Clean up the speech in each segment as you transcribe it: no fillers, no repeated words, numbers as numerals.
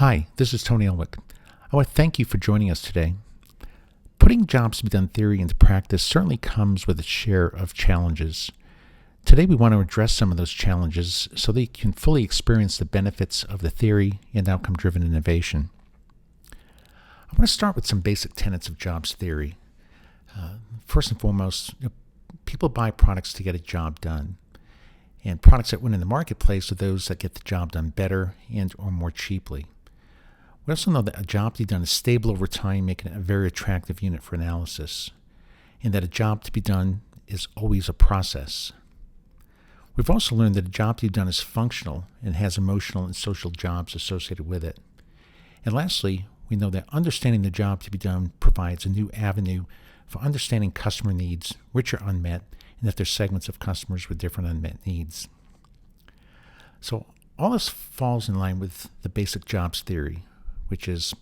Hi, this is Tony Ulwick. I want to thank you for joining us today. Putting jobs to be done theory into practice certainly comes with its share of challenges. Today we want to address some of those challenges so that you can fully experience the benefits of the theory and outcome-driven innovation. I want to start with some basic tenets of jobs theory. First and foremost, people buy products to get a job done. And products that win in the marketplace are those that get the job done better and or more cheaply. We also know that a job to be done is stable over time, making it a very attractive unit for analysis, and that a job to be done is always a process. We've also learned that a job to be done is functional and has emotional and social jobs associated with it. And lastly, we know that understanding the job to be done provides a new avenue for understanding customer needs, which are unmet, and that there's segments of customers with different unmet needs. So all this falls in line with the basic jobs theory, which is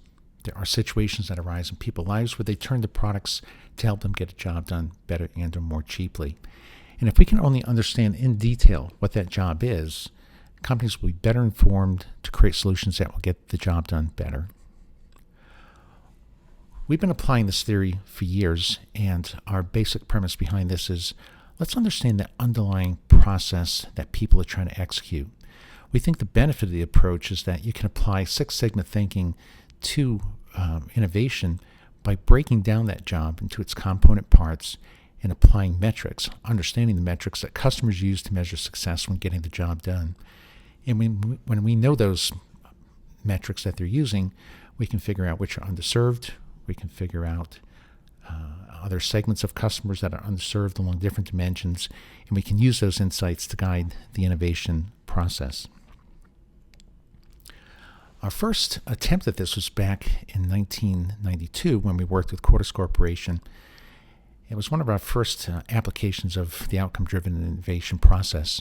there are situations that arise in people's lives where they turn to products to help them get a job done better and or more cheaply. And if we can only understand in detail what that job is, companies will be better informed to create solutions that will get the job done better. We've been applying this theory for years, and our basic premise behind this is let's understand the underlying process that people are trying to execute. We think the benefit of the approach is that you can apply Six Sigma thinking to innovation by breaking down that job into its component parts and applying metrics, understanding the metrics that customers use to measure success when getting the job done. And when we know those metrics that they're using, we can figure out which are underserved. We can figure out other segments of customers that are underserved along different dimensions, and we can use those insights to guide the innovation process. Our first attempt at this was back in 1992 when we worked with Cordis Corporation. It was one of our first applications of the outcome-driven innovation process,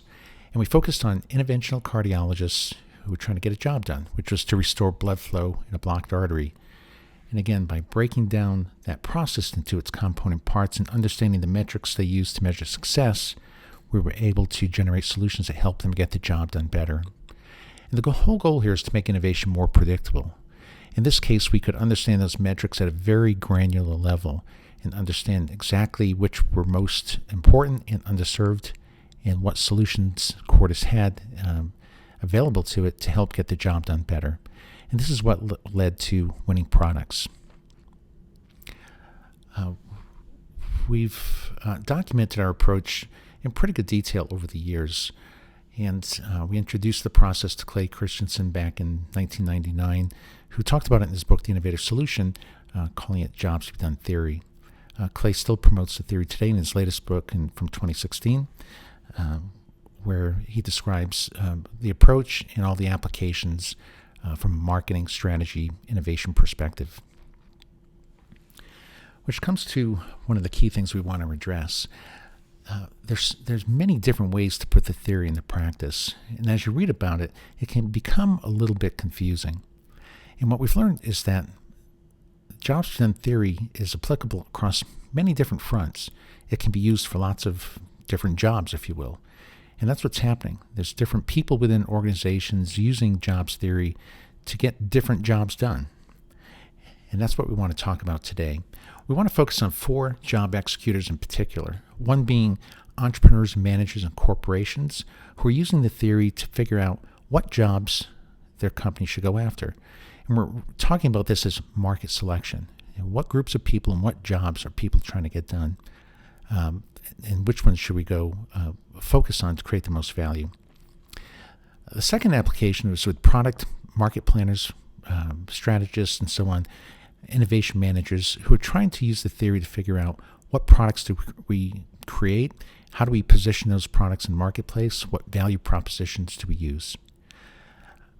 and we focused on interventional cardiologists who were trying to get a job done, which was to restore blood flow in a blocked artery. And again, by breaking down that process into its component parts and understanding the metrics they use to measure success, we were able to generate solutions that help them get the job done better. And the whole goal here is to make innovation more predictable. In this case, we could understand those metrics at a very granular level and understand exactly which were most important and underserved and what solutions Cordis had available to it to help get the job done better. And this is what led to winning products. We've documented our approach in pretty good detail over the years. And we introduced the process to Clay Christensen back in 1999, who talked about it in his book, The Innovative Solution, calling it Jobs to be Done Theory. Clay still promotes the theory today in his latest book from 2016, where he describes the approach and all the applications from a marketing, strategy, innovation perspective. Which comes to one of the key things we want to address. There's many different ways to put the theory into practice, and as you read about it, it can become a little bit confusing. And what we've learned is that jobs to be done theory is applicable across many different fronts. It can be used for lots of different jobs, if you will. And that's what's happening. There's different people within organizations using jobs theory to get different jobs done. And that's what we want to talk about today. We want to focus on 4 job executors in particular, one being entrepreneurs, managers, and corporations who are using the theory to figure out what jobs their company should go after. And we're talking about this as market selection. What groups of people and what jobs are people trying to get done? And which ones should we go focus on to create the most value? The second application was with product market planners, strategists, and so on, innovation managers who are trying to use the theory to figure out what products do we create, how do we position those products in the marketplace, what value propositions do we use.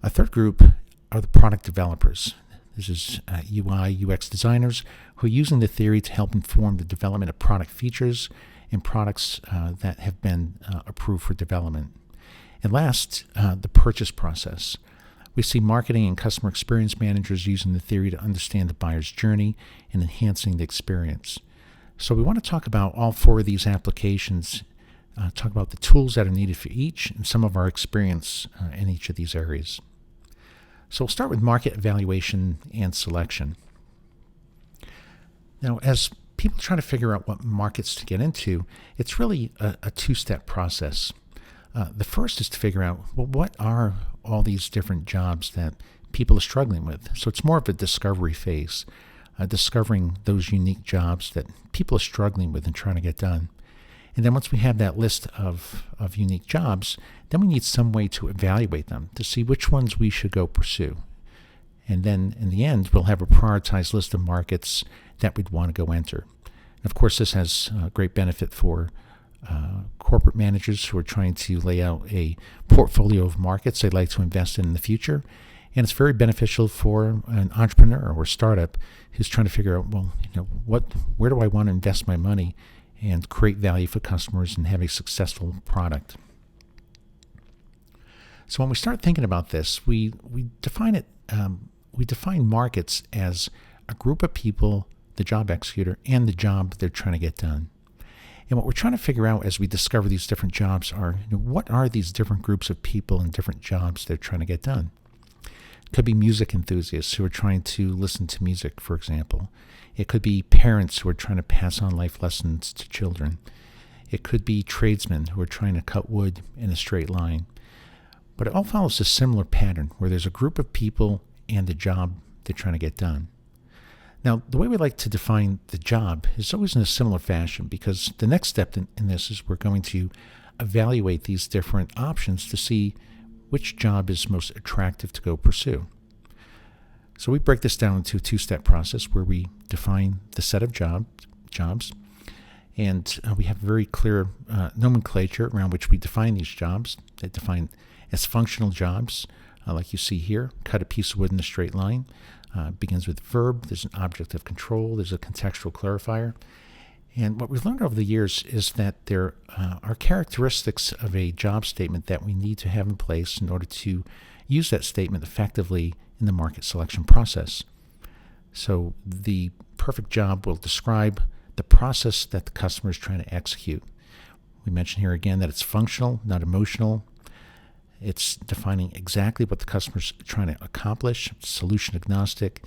A third group are the product developers. This is UI, UX designers who are using the theory to help inform the development of product features and products that have been approved for development. And last, the purchase process. We see marketing and customer experience managers using the theory to understand the buyer's journey and enhancing the experience. So we want to talk about all 4 of these applications, talk about the tools that are needed for each, and some of our experience in each of these areas. So we'll start with market evaluation and selection. Now, as people try to figure out what markets to get into, it's really a two-step process. The first is to figure out, well, what are all these different jobs that people are struggling with? So it's more of a discovery phase, discovering those unique jobs that people are struggling with and trying to get done. And then once we have that list of unique jobs, then we need some way to evaluate them to see which ones we should go pursue. And then in the end, we'll have a prioritized list of markets that we'd want to go enter. And of course, this has great benefit for corporate managers who are trying to lay out a portfolio of markets they'd like to invest in the future. And it's very beneficial for an entrepreneur or startup who's trying to figure out, well, where do I want to invest my money and create value for customers and have a successful product. So when we start thinking about this, we define it. We define markets as a group of people, the job executor, and the job they're trying to get done. And what we're trying to figure out as we discover these different jobs are, what are these different groups of people and different jobs they're trying to get done? It could be music enthusiasts who are trying to listen to music, for example. It could be parents who are trying to pass on life lessons to children. It could be tradesmen who are trying to cut wood in a straight line. But it all follows a similar pattern where there's a group of people and the job they're trying to get done. Now, the way we like to define the job is always in a similar fashion, because the next step in this is we're going to evaluate these different options to see which job is most attractive to go pursue. So we break this down into a two-step process where we define the set of jobs, and we have very clear nomenclature around which we define these jobs. They define as functional jobs, like you see here, cut a piece of wood in a straight line. Begins with a verb, there's an object of control, there's a contextual clarifier. And what we've learned over the years is that there are characteristics of a job statement that we need to have in place in order to use that statement effectively in the market selection process. So the perfect job will describe the process that the customer is trying to execute. We mentioned here again that it's functional, not emotional. It's defining exactly what the customer's trying to accomplish. It's solution agnostic.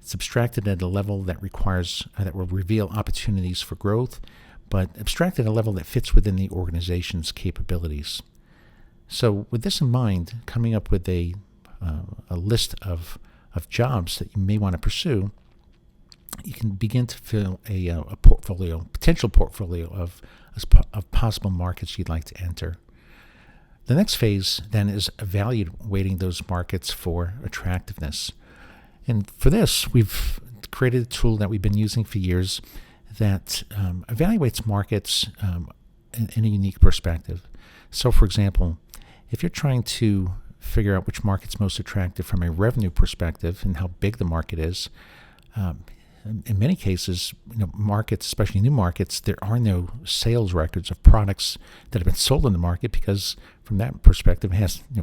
It's abstracted at a level that will reveal opportunities for growth, but abstracted at a level that fits within the organization's capabilities. So with this in mind, coming up with a list of jobs that you may want to pursue, you can begin to fill a potential portfolio of possible markets you'd like to enter. The next phase then is evaluating those markets for attractiveness. And for this, we've created a tool that we've been using for years that evaluates markets in a unique perspective. So, for example, if you're trying to figure out which market's most attractive from a revenue perspective and how big the market is, in many cases, markets, especially new markets, there are no sales records of products that have been sold in the market because, from that perspective,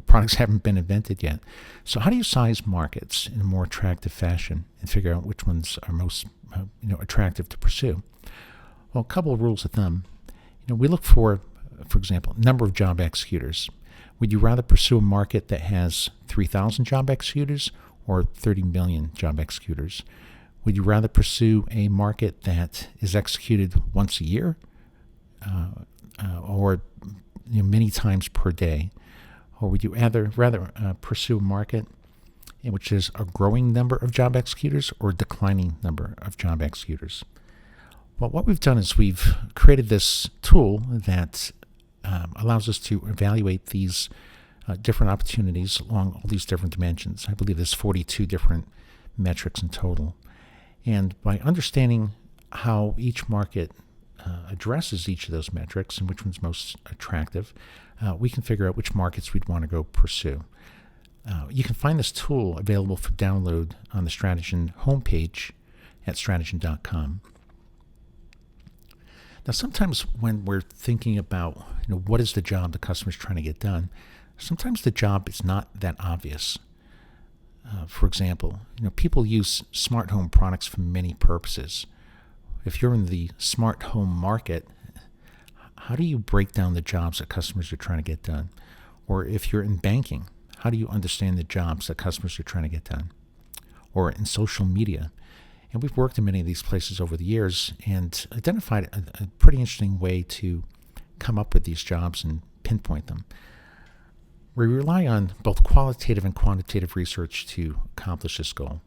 products haven't been invented yet. So, how do you size markets in a more attractive fashion and figure out which ones are most, attractive to pursue? Well, a couple of rules of thumb. We look for example, number of job executors. Would you rather pursue a market that has 3,000 job executors or 30 million job executors? Would you rather pursue a market that is executed once a year or many times per day? Or would you rather pursue a market in which there's a growing number of job executors or a declining number of job executors? Well, what we've done is we've created this tool that allows us to evaluate these different opportunities along all these different dimensions. I believe there's 42 different metrics in total. And by understanding how each market addresses each of those metrics and which one's most attractive, we can figure out which markets we'd want to go pursue. You can find this tool available for download on the Strategyn homepage at strategyn.com. Now, sometimes when we're thinking about what is the job the customer's trying to get done, sometimes the job is not that obvious. For example, people use smart home products for many purposes. If you're in the smart home market, how do you break down the jobs that customers are trying to get done? Or if you're in banking, how do you understand the jobs that customers are trying to get done? Or in social media. And we've worked in many of these places over the years and identified a pretty interesting way to come up with these jobs and pinpoint them. We rely on both qualitative and quantitative research to accomplish this goal.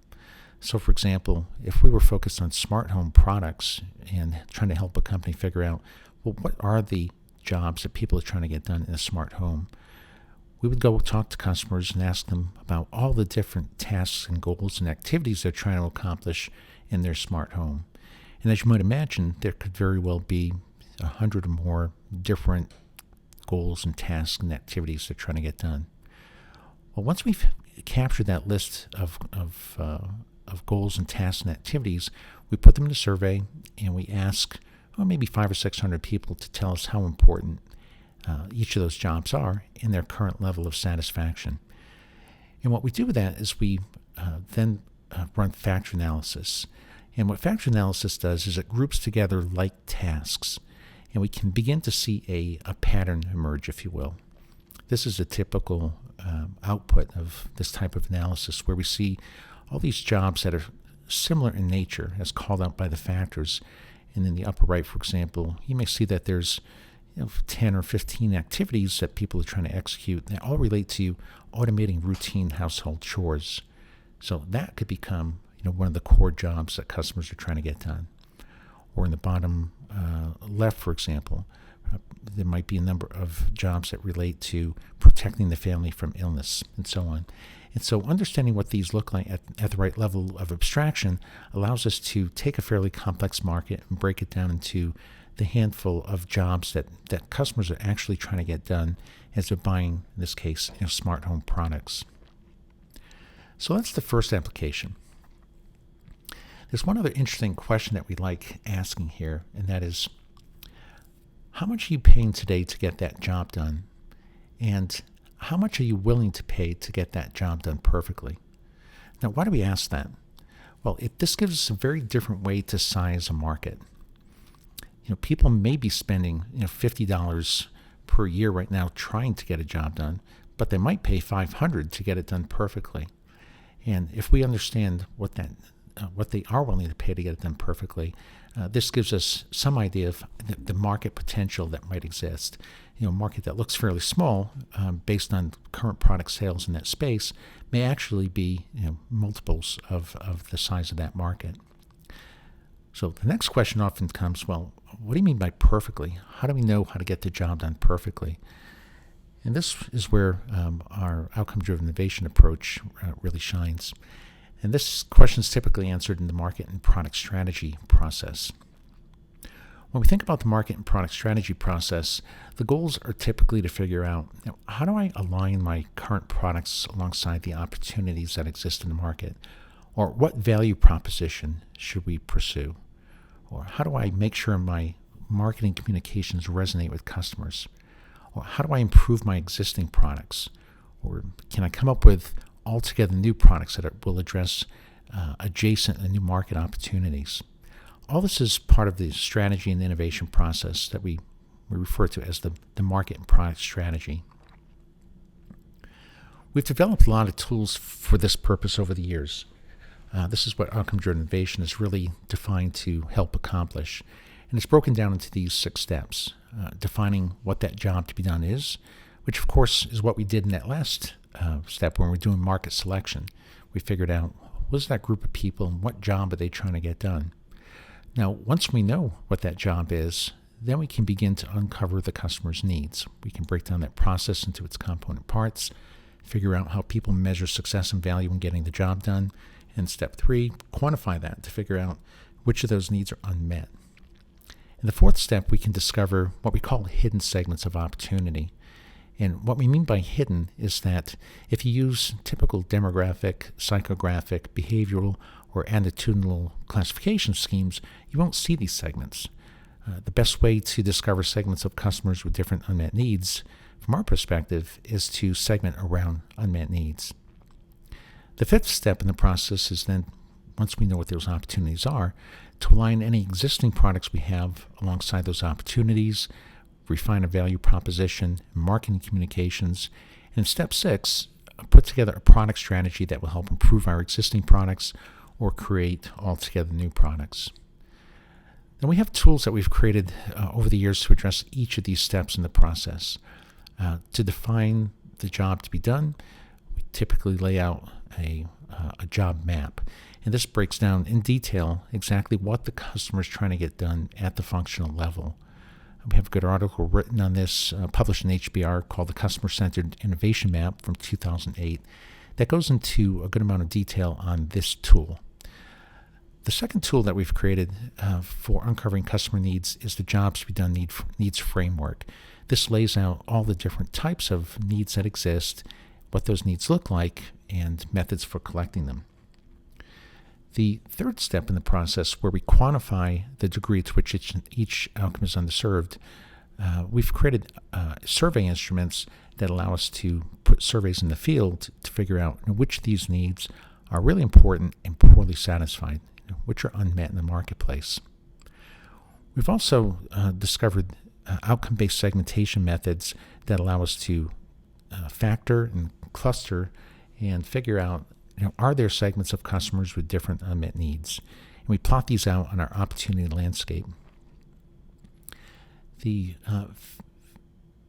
So, for example, if we were focused on smart home products and trying to help a company figure out, well, what are the jobs that people are trying to get done in a smart home, we would go talk to customers and ask them about all the different tasks and goals and activities they're trying to accomplish in their smart home. And as you might imagine, there could very well be 100 or more different goals and tasks and activities they're trying to get done. Well, once we've captured that list of goals and tasks and activities, we put them in a survey and we ask maybe 500 or 600 people to tell us how important each of those jobs are in their current level of satisfaction. And what we do with that is we then run factor analysis. And what factor analysis does is it groups together like tasks, and we can begin to see a pattern emerge, if you will. This is a typical output of this type of analysis, where we see all these jobs that are similar in nature as called out by the factors. And in the upper right, for example, you may see that there's 10 or 15 activities that people are trying to execute that all relate to automating routine household chores. So that could become one of the core jobs that customers are trying to get done. Or in the bottom left, for example, there might be a number of jobs that relate to protecting the family from illness and so on. And so understanding what these look like at the right level of abstraction allows us to take a fairly complex market and break it down into the handful of jobs that customers are actually trying to get done as they're buying, in this case, smart home products. So that's the first application. There's one other interesting question that we like asking here, and that is, how much are you paying today to get that job done? And how much are you willing to pay to get that job done perfectly? Now, why do we ask that? Well, this gives us a very different way to size a market. People may be spending $50 per year right now trying to get a job done, but they might pay $500 to get it done perfectly. And if we understand what they are willing to pay to get it done perfectly, this gives us some idea of the market potential that might exist. A market that looks fairly small based on current product sales in that space may actually be multiples of the size of that market. So the next question often comes, well, what do you mean by perfectly? How do we know how to get the job done perfectly? And this is where our outcome-driven innovation approach really shines. And this question is typically answered in the market and product strategy process. When we think about the market and product strategy process, the goals are typically to figure out, how do I align my current products alongside the opportunities that exist in the market? Or what value proposition should we pursue? Or how do I make sure my marketing communications resonate with customers? Or how do I improve my existing products? Or can I come up with altogether new products that will address adjacent and new market opportunities? All this is part of the strategy and innovation process that we refer to as the market and product strategy. We've developed a lot of tools for this purpose over the years. This is what outcome-driven innovation is really defined to help accomplish. And it's broken down into these 6 steps, defining what that job to be done is, which of course is what we did in that last step when we're doing market selection. We figured out, what's that group of people and what job are they trying to get done? Now, once we know what that job is, then we can begin to uncover the customer's needs. We can break down that process into its component parts, figure out how people measure success and value in getting the job done, and step 3, quantify that to figure out which of those needs are unmet. In the 4th step, we can discover what we call hidden segments of opportunity. And what we mean by hidden is that if you use typical demographic, psychographic, behavioral, or attitudinal classification schemes, you won't see these segments. The best way to discover segments of customers with different unmet needs, from our perspective, is to segment around unmet needs. The 5th step in the process is then, once we know what those opportunities are, to align any existing products we have alongside those opportunities, refine a value proposition, marketing communications, and step 6, put together a product strategy that will help improve our existing products or create altogether new products. Then we have tools that we've created over the years to address each of these steps in the process. To define the job to be done, we typically lay out a job map. And this breaks down in detail exactly what the customer is trying to get done at the functional level. We have a good article written on this, published in HBR, called the Customer-Centered Innovation Map from 2008, that goes into a good amount of detail on this tool. The second tool that we've created for uncovering customer needs is the Jobs to be Done Needs Framework. This lays out all the different types of needs that exist, what those needs look like, and methods for collecting them. The third step in the process, where we quantify the degree to which each outcome is underserved, we've created survey instruments that allow us to put surveys in the field to figure out which of these needs are really important and poorly satisfied, which are unmet in the marketplace. We've also discovered outcome-based segmentation methods that allow us to factor and cluster and figure out, are there segments of customers with different unmet needs? And we plot these out on our opportunity landscape. The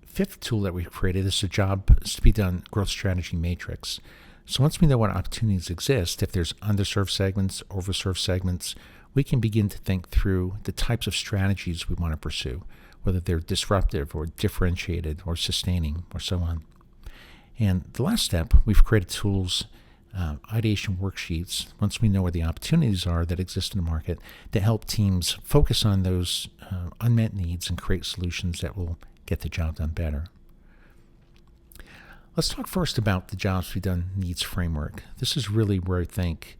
fifth tool that we've created is the Jobs to be Done Growth Strategy Matrix. So once we know what opportunities exist, if there's underserved segments, overserved segments, we can begin to think through the types of strategies we want to pursue, whether they're disruptive or differentiated or sustaining or so on. And the last step, we've created tools, ideation worksheets, once we know where the opportunities are that exist in the market, that help teams focus on those unmet needs and create solutions that will get the job done better. Let's talk first about the Jobs to be Done Needs Framework. This is really where I think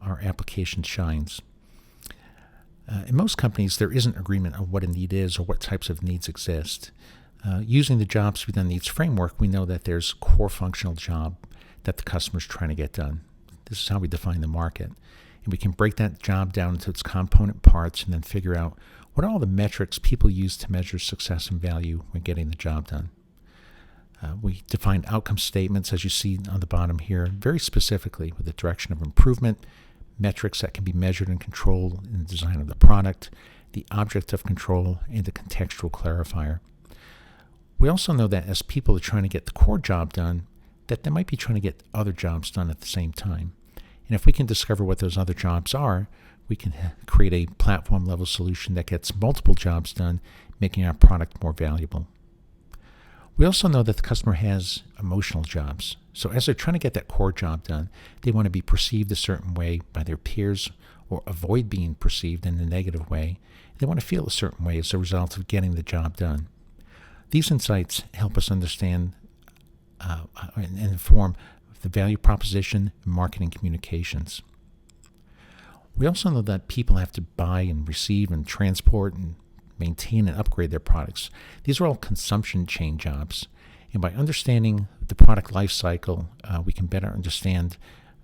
our application shines. In most companies, there isn't agreement on what a need is or what types of needs exist. Using the Jobs to be Done Needs Framework, we know that there's a core functional job that the customer's trying to get done. This is how we define the market. And we can break that job down into its component parts and then figure out what are all the metrics people use to measure success and value when getting the job done. We define outcome statements, as you see on the bottom here, very specifically with the direction of improvement, metrics that can be measured and controlled in the design of the product, the object of control, and the contextual clarifier. We also know that as people are trying to get the core job done, that they might be trying to get other jobs done at the same time. And if we can discover what those other jobs are, we can create a platform-level solution that gets multiple jobs done, making our product more valuable. We also know that the customer has emotional jobs. So as they're trying to get that core job done, they want to be perceived a certain way by their peers or avoid being perceived in a negative way. They want to feel a certain way as a result of getting the job done. These insights help us understand and inform the value proposition and marketing communications. We also know that people have to buy and receive and transport and maintain and upgrade their products. These are all consumption chain jobs. And by understanding the product life cycle, we can better understand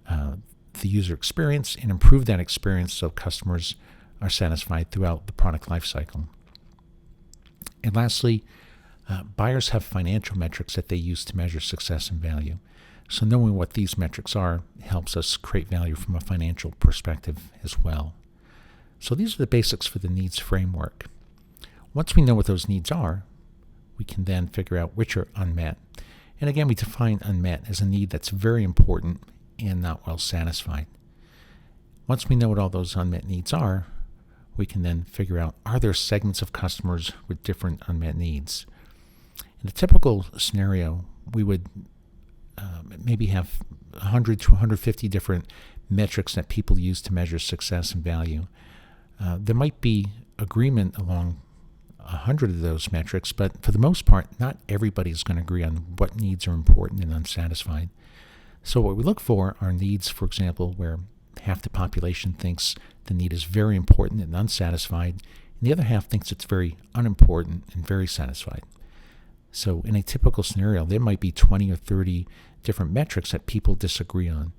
the user experience and improve that experience so customers are satisfied throughout the product life cycle. And lastly, buyers have financial metrics that they use to measure success and value. So knowing what these metrics are helps us create value from a financial perspective as well. So these are the basics for the needs framework. Once we know what those needs are, we can then figure out which are unmet. And again, we define unmet as a need that's very important and not well satisfied. Once we know what all those unmet needs are, we can then figure out, are there segments of customers with different unmet needs? In a typical scenario, we would maybe have 100 to 150 different metrics that people use to measure success and value. There might be agreement along 100 of those metrics, but for the most part, not everybody is going to agree on what needs are important and unsatisfied. So what we look for are needs, for example, where half the population thinks the need is very important and unsatisfied, and the other half thinks it's very unimportant and very satisfied. So in a typical scenario, there might be 20 or 30 different metrics that people disagree on.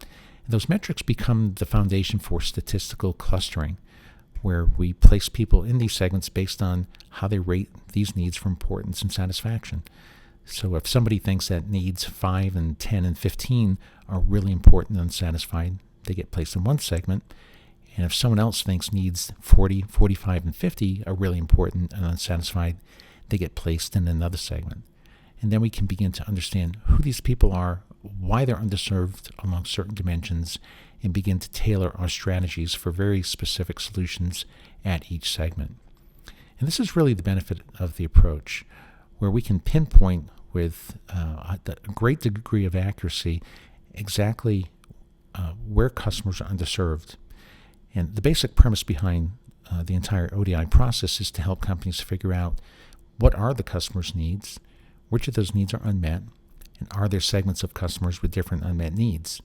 And those metrics become the foundation for statistical clustering, where we place people in these segments based on how they rate these needs for importance and satisfaction. So if somebody thinks that needs 5 and 10 and 15 are really important and unsatisfied, they get placed in one segment. And if someone else thinks needs 40, 45, and 50 are really important and unsatisfied, they get placed in another segment. And then we can begin to understand who these people are, why they're underserved along certain dimensions, and begin to tailor our strategies for very specific solutions at each segment. And this is really the benefit of the approach, where we can pinpoint with a great degree of accuracy exactly where customers are underserved. And the basic premise behind the entire ODI process is to help companies figure out what are the customer's needs, which of those needs are unmet, and are there segments of customers with different unmet needs.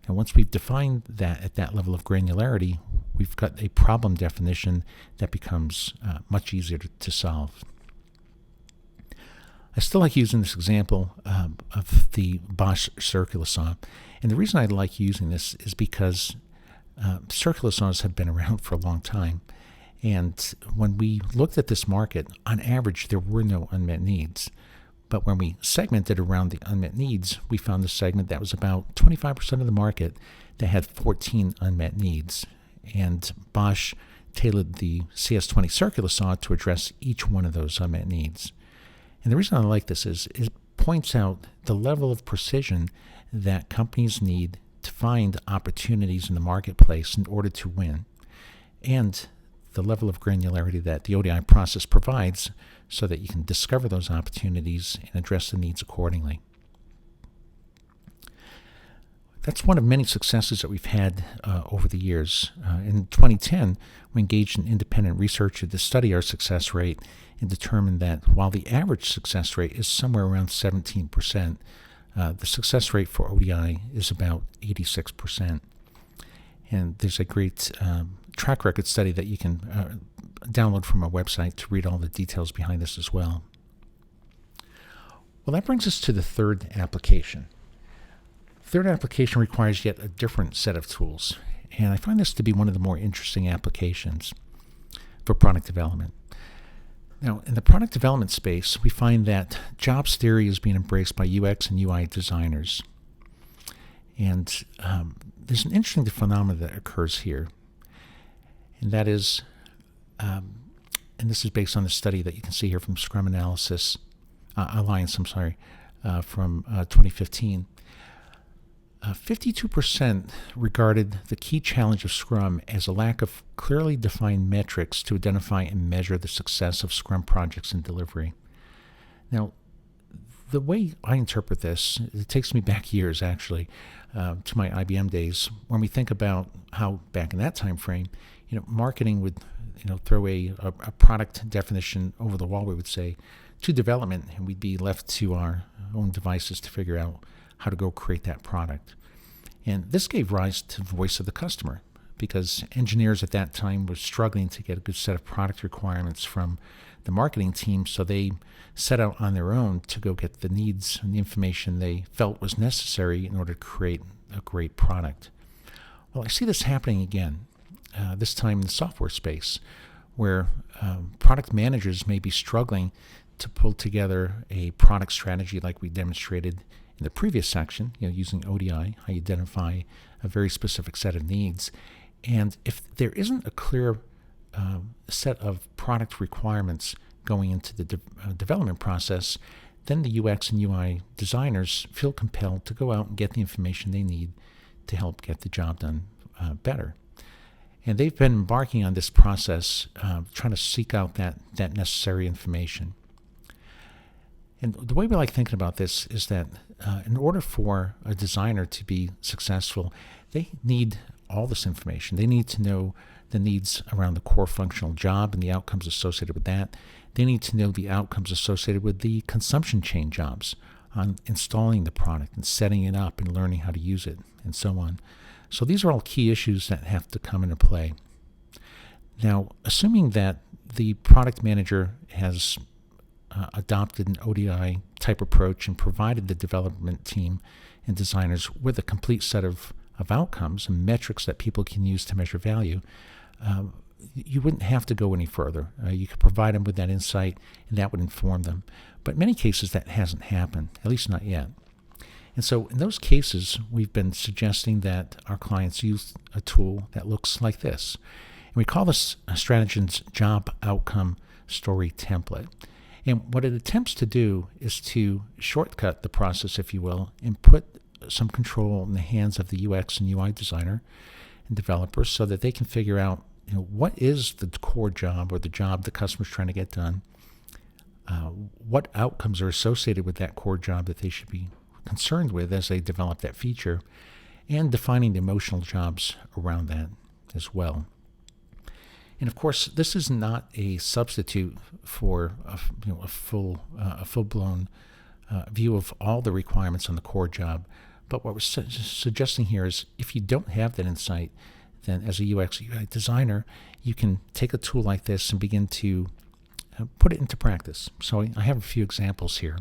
And once we've defined that at that level of granularity, we've got a problem definition that becomes much easier to solve. I still like using this example of the Bosch circular saw. And the reason I like using this is because circular saws have been around for a long time. And when we looked at this market, on average, there were no unmet needs. But when we segmented around the unmet needs, we found a segment that was about 25% of the market that had 14 unmet needs. And Bosch tailored the CS20 circular saw to address each one of those unmet needs. And the reason I like this is it points out the level of precision that companies need to find opportunities in the marketplace in order to win, and the level of granularity that the ODI process provides so that you can discover those opportunities and address the needs accordingly. That's one of many successes that we've had over the years. In 2010, we engaged an independent researcher to study our success rate and determined that while the average success rate is somewhere around 17%, the success rate for ODI is about 86%. And there's a great track record study that you can download from our website to read all the details behind this as well. Well, that brings us to the third application. Third application requires yet a different set of tools, and I find this to be one of the more interesting applications for product development. Now, in the product development space, we find that jobs theory is being embraced by UX and UI designers. And there's an interesting phenomenon that occurs here, and that is, and this is based on the study that you can see here from Scrum Alliance, from 2015. 52% regarded the key challenge of Scrum as a lack of clearly defined metrics to identify and measure the success of Scrum projects and delivery. Now, the way I interpret this, it takes me back years actually, to my IBM days, when we think about how back in that time frame, marketing would throw a product definition over the wall, we would say, to development, and we'd be left to our own devices to figure out how to go create that product. And this gave rise to the voice of the customer, because engineers at that time were struggling to get a good set of product requirements from the marketing team, so they set out on their own to go get the needs and the information they felt was necessary in order to create a great product. Well, I see this happening again, this time in the software space, where product managers may be struggling to pull together a product strategy like we demonstrated in the previous section, using ODI, how you identify a very specific set of needs. And if there isn't a clear set of product requirements going into the development process, then the UX and UI designers feel compelled to go out and get the information they need to help get the job done better. And they've been embarking on this process, trying to seek out that necessary information. And the way we like thinking about this is that in order for a designer to be successful, they need all this information. They need to know the needs around the core functional job and the outcomes associated with that. They need to know the outcomes associated with the consumption chain jobs on installing the product and setting it up and learning how to use it and so on. So these are all key issues that have to come into play. Now, assuming that the product manager has adopted an ODI type approach and provided the development team and designers with a complete set of outcomes and metrics that people can use to measure value, you wouldn't have to go any further. You could provide them with that insight, and that would inform them. But in many cases, that hasn't happened, at least not yet. And so in those cases, we've been suggesting that our clients use a tool that looks like this. And we call this Strategyn's Job Outcome Story Template. And what it attempts to do is to shortcut the process, if you will, and put some control in the hands of the UX and UI designer and developers so that they can figure out, what is the core job or the job the customer's trying to get done, what outcomes are associated with that core job that they should be concerned with as they develop that feature, and defining the emotional jobs around that as well. And of course, this is not a substitute for a full-blown view of all the requirements on the core job. But what we're suggesting here is, if you don't have that insight, then as a UX UI designer, you can take a tool like this and begin to put it into practice. So I have a few examples here.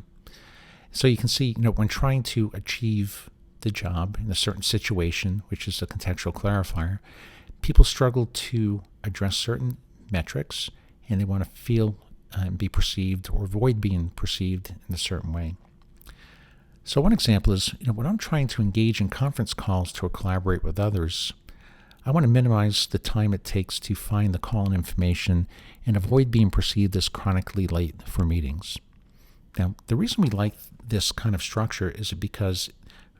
So you can see, when trying to achieve the job in a certain situation, which is a contextual clarifier, people struggle to address certain metrics, and they want to feel and be perceived or avoid being perceived in a certain way. So one example is, when I'm trying to engage in conference calls to collaborate with others, I want to minimize the time it takes to find the call-in information and avoid being perceived as chronically late for meetings. Now, the reason we like this kind of structure is because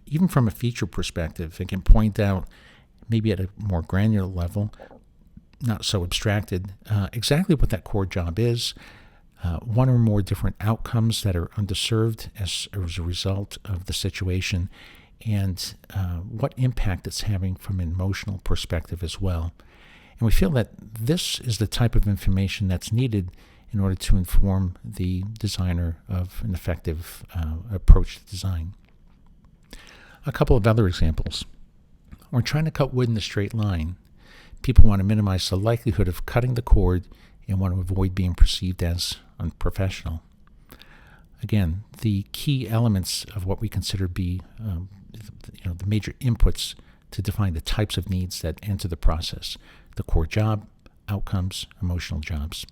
even from a feature perspective, it can point out, maybe at a more granular level, not so abstracted, exactly what that core job is, one or more different outcomes that are underserved as a result of the situation, and what impact it's having from an emotional perspective as well. And we feel that this is the type of information that's needed in order to inform the designer of an effective approach to design. A couple of other examples. We're trying to cut wood in a straight line. People want to minimize the likelihood of cutting the cord and want to avoid being perceived as unprofessional. Again, the key elements of what we consider be the major inputs to define the types of needs that enter the process: the core job, outcomes, emotional jobs.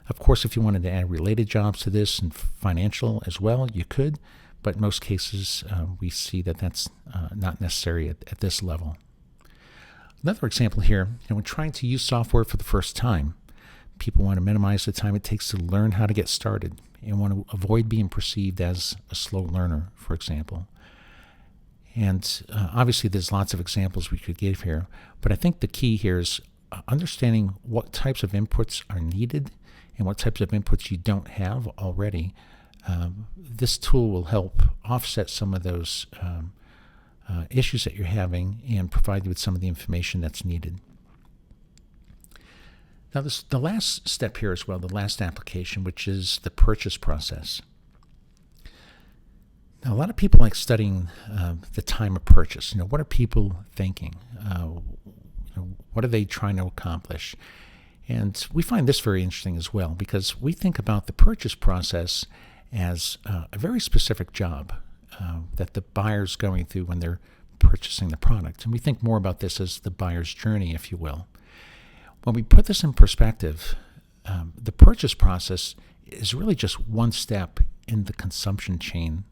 Of course, if you wanted to add related jobs to this and financial as well, you could, but in most cases, we see that that's not necessary at this level. Another example here, when trying to use software for the first time, people want to minimize the time it takes to learn how to get started and want to avoid being perceived as a slow learner, for example. And obviously, there's lots of examples we could give here, but I think the key here is understanding what types of inputs are needed and what types of inputs you don't have already. This tool will help offset some of those issues that you're having and provide you with some of the information that's needed. Now, the last step here as well, the last application, which is the purchase process. Now, a lot of people like studying the time of purchase. What are people thinking? What are they trying to accomplish? And we find this very interesting as well, because we think about the purchase process as a very specific job that the buyer's going through when they're purchasing the product. And we think more about this as the buyer's journey, if you will. When we put this in perspective, the purchase process is really just one step in the consumption chain,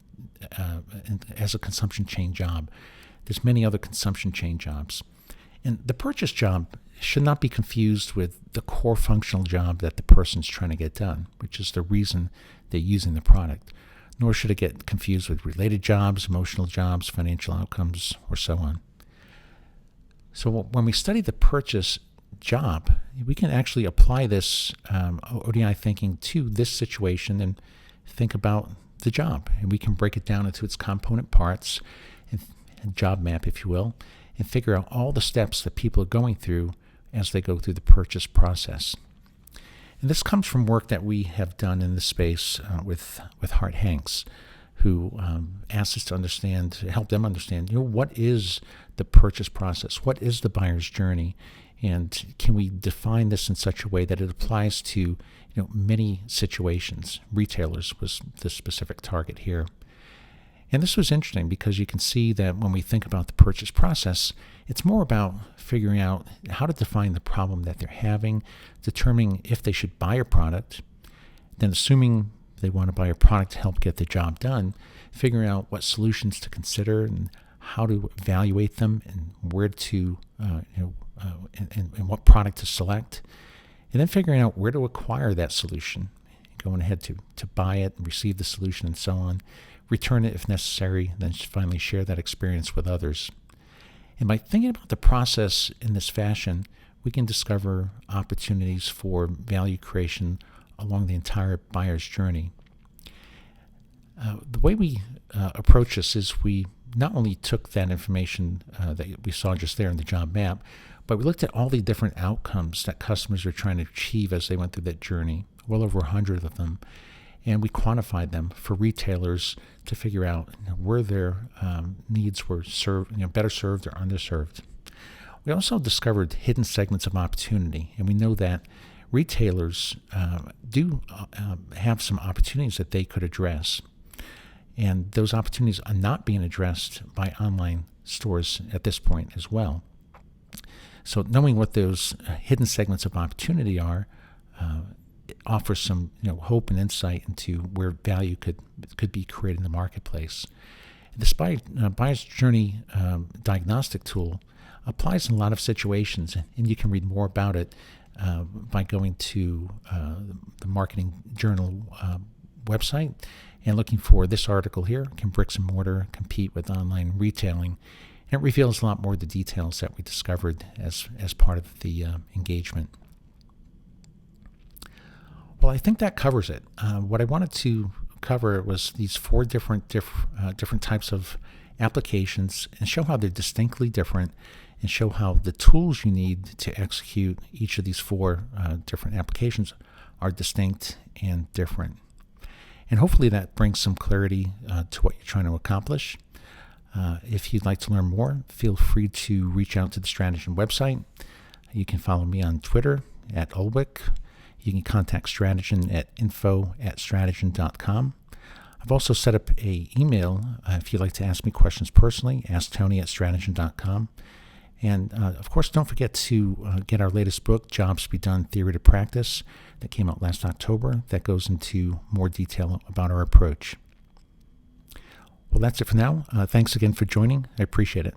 as a consumption chain job. There's many other consumption chain jobs. And the purchase job should not be confused with the core functional job that the person's trying to get done, which is the reason they're using the product. Nor should it get confused with related jobs, emotional jobs, financial outcomes, or so on. So when we study the purchase job, we can actually apply this ODI thinking to this situation and think about the job. And we can break it down into its component parts, and job map, if you will, and figure out all the steps that people are going through as they go through the purchase process. And this comes from work that we have done in this space with Hart Hanks, who asked us to help them understand, what is the purchase process? What is the buyer's journey? And can we define this in such a way that it applies to many situations? Retailers was the specific target here. And this was interesting because you can see that when we think about the purchase process, it's more about figuring out how to define the problem that they're having, determining if they should buy a product, then assuming they want to buy a product to help get the job done, figuring out what solutions to consider and how to evaluate them and where to, and what product to select, and then figuring out where to acquire that solution, going ahead to buy it, receive the solution, and so on, return it if necessary, then finally share that experience with others. And by thinking about the process in this fashion, we can discover opportunities for value creation along the entire buyer's journey. The way we approach this is we not only took that information that we saw just there in the job map, but we looked at all the different outcomes that customers are trying to achieve as they went through that journey, well over 100 of them, and we quantified them for retailers to figure out where their needs were served, better served or underserved. We also discovered hidden segments of opportunity, and we know that retailers do have some opportunities that they could address. And those opportunities are not being addressed by online stores at this point as well. So knowing what those hidden segments of opportunity are offers some hope and insight into where value could be created in the marketplace. Despite Buyer's Journey diagnostic tool applies in a lot of situations, and you can read more about it by going to the Marketing Journal website and looking for this article here, Can Bricks and Mortar Compete with Online Retailing? And it reveals a lot more of the details that we discovered as part of the engagement. Well, I think that covers it. What I wanted to cover was these four different types of applications and show how they're distinctly different and show how the tools you need to execute each of these four different applications are distinct and different. And hopefully that brings some clarity to what you're trying to accomplish. If you'd like to learn more, feel free to reach out to the Strategyn website. You can follow me on Twitter at Ulwick. You can contact Strategyn at info@strategyn.com. I've also set up an email if you'd like to ask me questions personally, asktony@strategyn.com. And of course, don't forget to get our latest book, Jobs to be Done, Theory to Practice, that came out last October. That goes into more detail about our approach. Well, that's it for now. Thanks again for joining. I appreciate it.